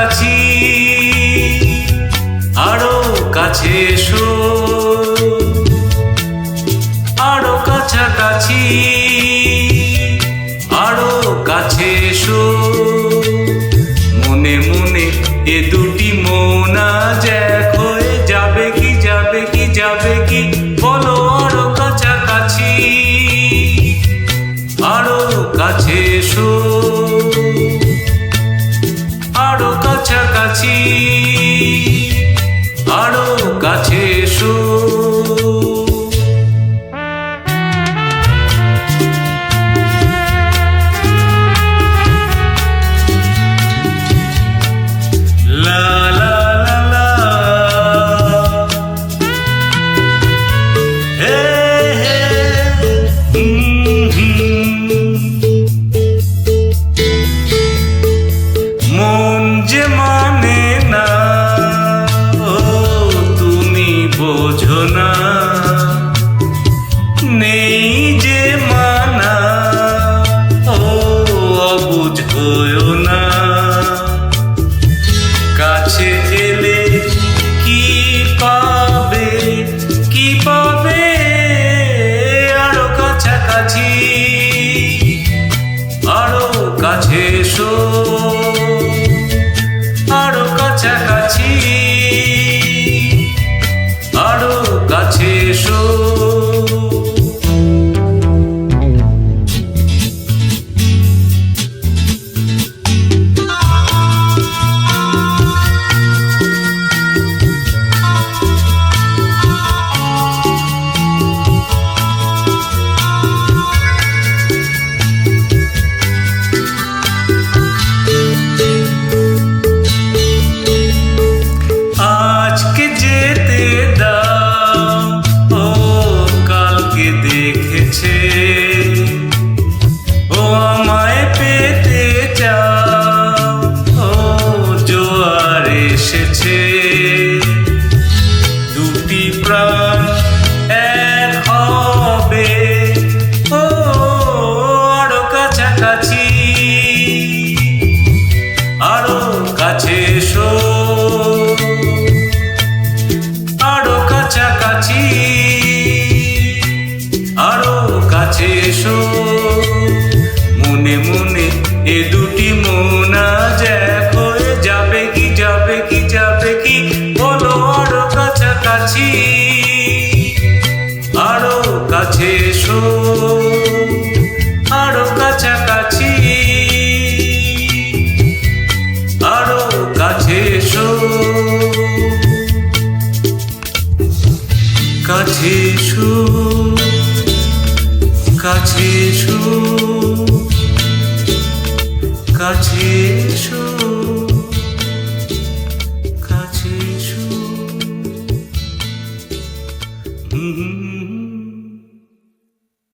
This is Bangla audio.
কাছাকাছি, আরো কাছে এসো, আরো কাছাকাছি, আরো কাছে এসো। মনে মনে এ দুটি মন আজ এক হয়ে যাবে কি, যাবে কি, যাবে কি, বলো আরো কাছাকাছি, আরো কাছে এসো, আরো কাছাকাছি, আরো কাছে এসো। লা লা লা লা, হে হে, মন যে মানে না, ও তুমি বোঝো না, নেই যে মানা, ও অবুঝ হয়ো না। কাছে এলে কি পাবে, কি পাবে, আরো কাছাকাছি, আরো কাছে এসো, আরো কাছাকাছি, আরো কাছে এসো। আজকে যেতে দাও, ও কালকে দেখেছে, ও আমায় পেতে চাও, ও জোয়ার এসেছে। দুটি প্রাণ এক হবে, ও আরো কাছাকাছি, আরো কাছে এসো, আরো কাছাকাছি, আরো কাছে এসো। মনে মনে এ দুটি মন আজ এক হয়ে যাবে কি, যাবে কি, যাবে কি, বলো আরো কাছাকাছি, আরো কাছে এসো, আরো কাছাকাছি, আরো কাছে এসো। কাছে এসো, কাছে এসো, কাছে এসো।